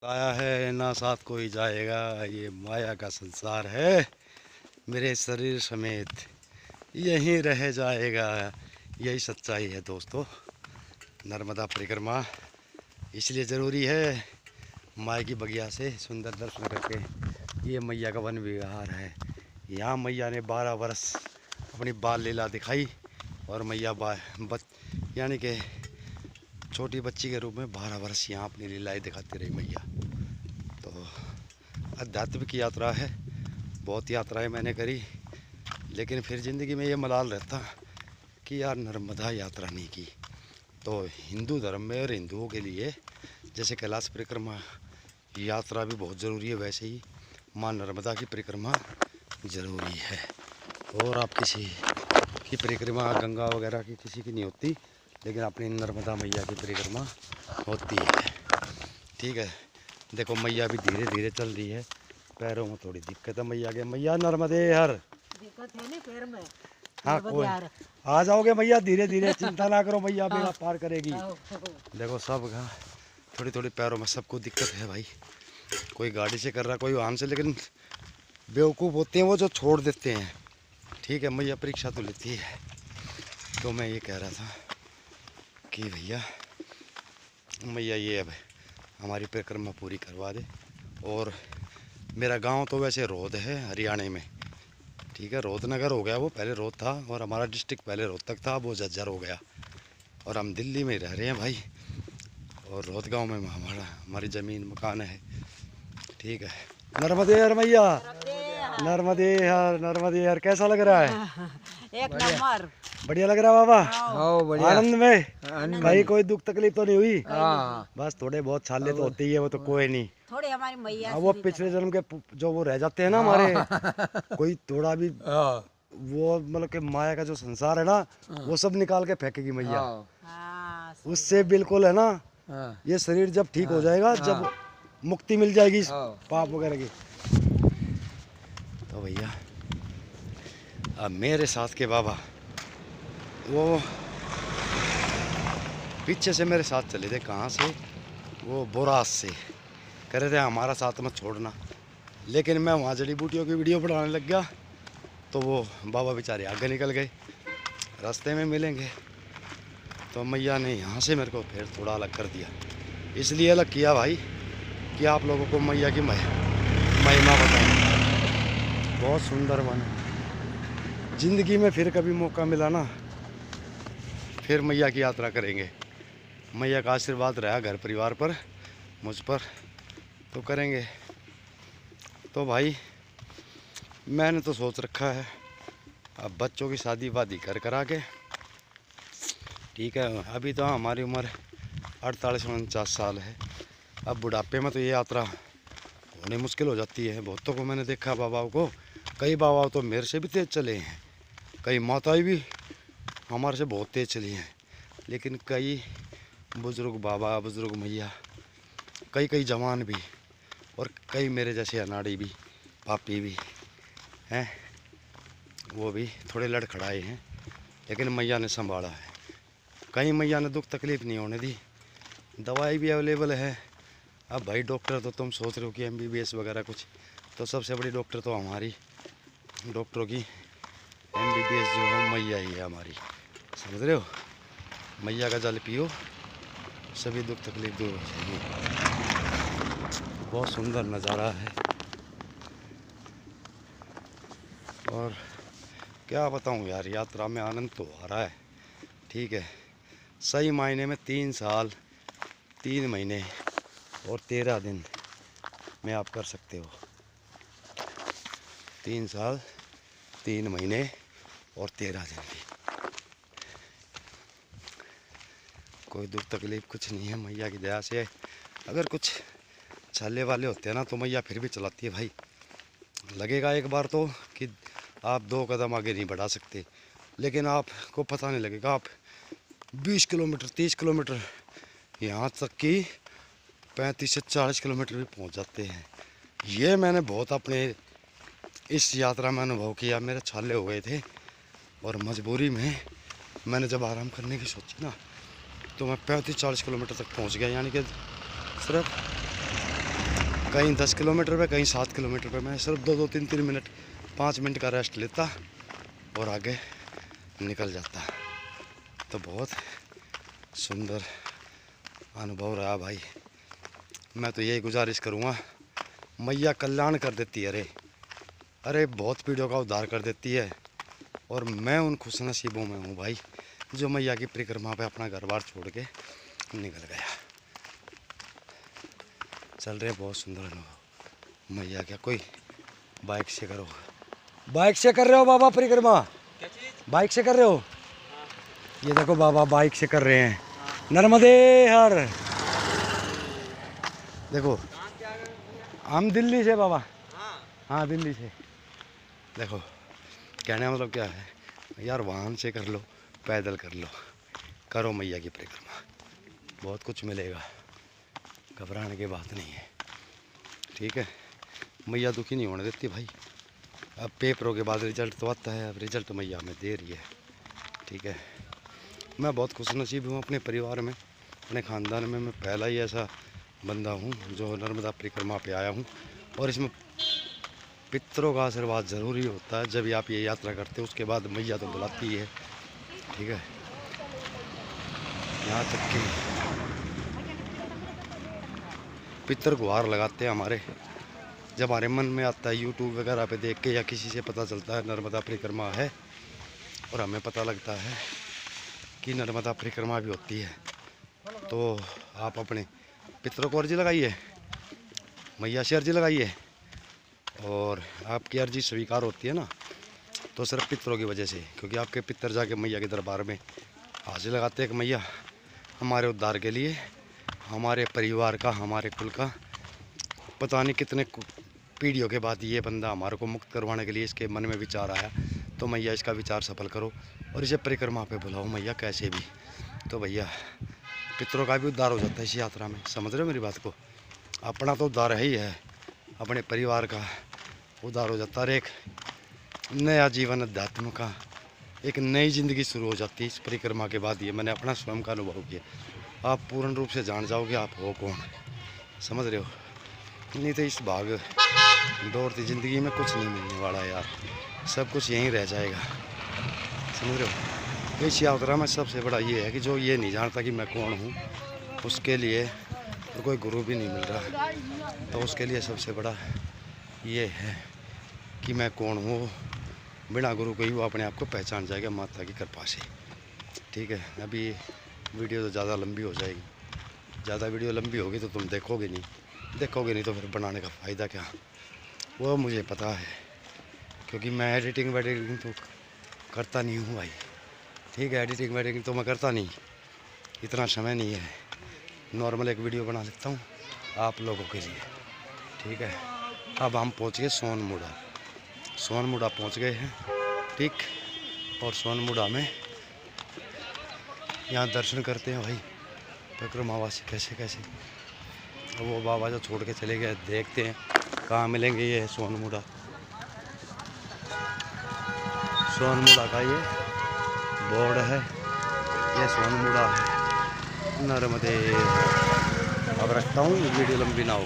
आया है ना साथ कोई जाएगा, ये माया का संसार है, मेरे शरीर समेत यहीं रह जाएगा। यही सच्चाई है दोस्तों। नर्मदा परिक्रमा इसलिए ज़रूरी है, माँ की बगिया से सुंदर दर्शन करके। ये मैया का वन विहार है। यहाँ मैया ने 12 वर्ष अपनी बाल लीला दिखाई और मैया यानी कि छोटी बच्ची के रूप में 12 वर्ष यहाँ अपनी लीलाएँ दिखाती रही मैया। तो आध्यात्मिक यात्रा है, बहुत यात्राएं मैंने करी, लेकिन फिर ज़िंदगी में ये मलाल रहता कि यार नर्मदा यात्रा नहीं की। तो हिंदू धर्म में और हिंदुओं के लिए जैसे कैलाश परिक्रमा यात्रा भी बहुत ज़रूरी है, वैसे ही माँ नर्मदा की परिक्रमा ज़रूरी है। और आप किसी की परिक्रमा गंगा वगैरह की किसी की नहीं होती, लेकिन अपनी नर्मदा मैया की परिक्रमा होती है। ठीक है, देखो मैया भी धीरे धीरे चल रही है, पैरों में थोड़ी दिक्कत है मैया के। मैया नर्मदे हर दिक्कत है ना पैर में। हाँ कोई आ जाओगे मैया, धीरे धीरे चिंता ना करो, मैया बेड़ा पार करेगी। देखो सब थोड़ी थोड़ी पैरों में सबको दिक्कत है भाई। कोई गाड़ी से कर रहा, कोई वाहन से, लेकिन बेवकूफ़ होते हैं वो जो छोड़ देते हैं। ठीक है, मैया परीक्षा तो लेती है। तो मैं ये कह रहा था कि भैया मैया ये अब हमारी परिक्रमा पूरी करवा दे। और मेरा गांव तो वैसे रोध है हरियाणा में, ठीक है, रोहतनगर हो गया वो, पहले रोध था, और हमारा डिस्ट्रिक्ट पहले रोहतक था, वो झज्जर हो गया, और हम दिल्ली में रह रहे हैं भाई। और रोहत गांव में हमारी ज़मीन मकान है। ठीक है, नर्मदे हर मैया, नर्मदे हर, नर्मदे हर। कैसा लग रहा है? एक नंबर बढ़िया लग रहा है बाबा? बढ़िया। आनंद में भाई? कोई दुख तकलीफ तो नहीं हुई? हाँ। बस थोड़े बहुत छाले तो होते ही है, वो तो कोई नहीं। थोड़े हमारी मैया वो पिछले जन्म के जो वो रह जाते हैं ना हमारे, कोई थोड़ा भी वो मतलब कि माया का जो संसार है ना, वो सब निकाल के फेंकेगी मैया। हाँ, उससे बिल्कुल है ना, ये शरीर जब ठीक हो जाएगा, जब मुक्ति मिल जाएगी पाप वगैरह की। तो भैया अब मेरे साथ के बाबा वो पीछे से मेरे साथ चले थे, कहाँ से, वो बोरास से, कह रहे थे हमारा साथ मत छोड़ना। लेकिन मैं वहाँ जड़ी बूटियों की वीडियो बनाने लग गया, तो वो बाबा बेचारे आगे निकल गए, रास्ते में मिलेंगे। तो मैया ने यहाँ से मेरे को फिर थोड़ा अलग कर दिया। इसलिए अलग किया भाई कि आप लोगों को मैया की महिमा बताएं। बहुत सुंदर वन। ज़िंदगी में फिर कभी मौका मिला ना, फिर मैया की यात्रा करेंगे। मैया का आशीर्वाद रहा घर परिवार पर, मुझ पर, तो करेंगे। तो भाई मैंने तो सोच रखा है अब बच्चों की शादी वादी करा के, ठीक है, अभी तो हमारी उम्र 48-49 साल है। अब बुढ़ापे में तो ये यात्रा होनी मुश्किल हो जाती है। बहुतों को मैंने देखा बाबाओं को, कई बाबा तो मेरे से भी तेज़ चले हैं, कई माताएं भी हमारे से बहुत तेज़ चली हैं, लेकिन कई बुज़ुर्ग बाबा, बुज़ुर्ग मैया, कई जवान भी, और कई मेरे जैसे अनाड़ी भी, पापी भी हैं, वो भी थोड़े लड़खड़ाए हैं, लेकिन मैया ने संभाला है। कहीं मैया ने दुख तकलीफ़ नहीं होने दी। दवाई भी अवेलेबल है। अब भाई डॉक्टर तो तुम सोच रहे हो कि MBBS वगैरह कुछ, तो सबसे बड़ी डॉक्टर तो हमारी डॉक्टरों की MBBS जो है मैया ही है हमारी, समझ रहे हो? मैया का जल पियो, सभी दुख तकलीफ दूर हो जाएगी। बहुत सुंदर नज़ारा है, और क्या बताऊं यार, यात्रा में आनंद तो आ रहा है। ठीक है, सही मायने में 3 साल 3 महीने और 13 दिन में आप कर सकते हो। 3 साल 3 महीने और 13 दिन की कोई दुख तकलीफ कुछ नहीं है मैया की दया से। अगर कुछ छाले वाले होते हैं ना, तो मैया फिर भी चलाती है भाई। लगेगा एक बार तो कि आप 2 कदम आगे नहीं बढ़ा सकते, लेकिन आपको पता नहीं लगेगा, आप 20 किलोमीटर 30 किलोमीटर, यहाँ तक कि 35 से 40 किलोमीटर भी पहुँच जाते हैं। ये मैंने बहुत अपने इस यात्रा में अनुभव किया। मेरे छाले हो गए थे, और मजबूरी में मैंने जब आराम करने की सोची ना, तो मैं 35-40 किलोमीटर तक पहुंच गया, यानी कि सिर्फ कहीं 10 किलोमीटर पे, कहीं 7 किलोमीटर पे। मैं सिर्फ 2-3 मिनट 5 मिनट का रेस्ट लेता और आगे निकल जाता। तो बहुत सुंदर अनुभव रहा भाई। मैं तो यही गुजारिश करूँगा, मैया कल्याण कर देती है। अरे बहुत पीढ़ियों का उद्धार कर देती है। और मैं उन खुश नसीबों में हूँ भाई, जो मैया की परिक्रमा पे अपना घर बार छोड़ के निकल गया। चल रहे बहुत सुंदर अनुभव। मैया क्या कोई बाइक से करो, बाइक से कर रहे हो बाबा परिक्रमा? बाइक से कर रहे हो? ये देखो बाबा बाइक से कर रहे हैं। नर्मदे हर। देखो हम दिल्ली से बाबा। हाँ दिल्ली से। देखो कहने का मतलब क्या है यार, वाहन से कर लो, पैदल कर लो, करो मैया की परिक्रमा, बहुत कुछ मिलेगा। घबराने की बात नहीं है, ठीक है। मैया दुखी नहीं होने देती भाई। अब पेपरों के बाद रिजल्ट तो आता है, अब रिजल्ट मैया हमें दे रही है, ठीक है। मैं बहुत खुशनसीब हूँ अपने परिवार में, अपने ख़ानदान में। मैं पहला ही ऐसा बंदा हूँ जो नर्मदा परिक्रमा पे आया हूँ। और इसमें पितरों का आशीर्वाद ज़रूरी होता है। जब आप ये यात्रा करते हो उसके बाद मैया तो बुलाती है, ठीक है। यहाँ तक कि पितर गुहार लगाते हैं हमारे। जब हमारे मन में आता है यूट्यूब वगैरह पे देख के या किसी से पता चलता है नर्मदा परिक्रमा है, और हमें पता लगता है कि नर्मदा परिक्रमा भी होती है, तो आप अपने पितरों को अर्जी लगाइए, मैया से अर्जी लगाइए। और आपकी अर्जी स्वीकार होती है ना, तो सिर्फ पितरों की वजह से, क्योंकि आपके पितर जाके मैया के दरबार में हाजिर लगाते हैं कि मैया हमारे उद्धार के लिए, हमारे परिवार का, हमारे कुल का, पता नहीं कितने पीढ़ियों के बाद ये बंदा हमारे को मुक्त करवाने के लिए इसके मन में विचार आया, तो मैया इसका विचार सफल करो और इसे परिक्रमा पे बुलाओ मैया कैसे भी। तो भैया पितरों का भी उद्धार हो जाता है इस यात्रा में, समझ रहे हो मेरी बात को। अपना तो उद्धार है ही है, अपने परिवार का उद्धार हो जाता है। एक नया जीवन अध्यात्म का, एक नई ज़िंदगी शुरू हो जाती है इस परिक्रमा के बाद। ये मैंने अपना स्वयं का अनुभव किया। आप पूर्ण रूप से जान जाओगे आप हो कौन, समझ रहे हो। नहीं तो इस भाग दौड़ती ज़िंदगी में कुछ नहीं मिलने वाला यार, सब कुछ यहीं रह जाएगा, समझ रहे हो। इस यात्रा में सबसे बड़ा ये है कि जो ये नहीं जानता कि मैं कौन हूँ, उसके लिए तो कोई गुरु भी नहीं मिल रहा, तो उसके लिए सबसे बड़ा ये है कि मैं कौन हूँ। बिना गुरु के ही वो अपने आप को पहचान जाएगा माता की कृपा से, ठीक है। अभी वीडियो तो ज़्यादा लंबी हो जाएगी, ज़्यादा वीडियो लंबी होगी तो तुम देखोगे नहीं तो फिर बनाने का फ़ायदा क्या, वो मुझे पता है। क्योंकि मैं एडिटिंग वेडिटिंग तो करता नहीं हूँ भाई, ठीक है। एडिटिंग वेडिटिंग तो मैं करता नहीं, इतना समय नहीं है। नॉर्मल एक वीडियो बना लेता हूँ आप लोगों के लिए, ठीक है। अब हम पहुँच गए सोनमुड़ा पहुँच गए हैं, ठीक। और सोनमुड़ा में यहाँ दर्शन करते हैं भाई परिक्रमावासी कैसे कैसे। अब वो बाबा जो छोड़ के चले गए, देखते हैं कहाँ मिलेंगे। ये है सोनमुड़ा का ये बोर्ड है, ये सोनमुड़ा है नर्मदे। अब रखता हूँ, वीडियो लंबी ना हो।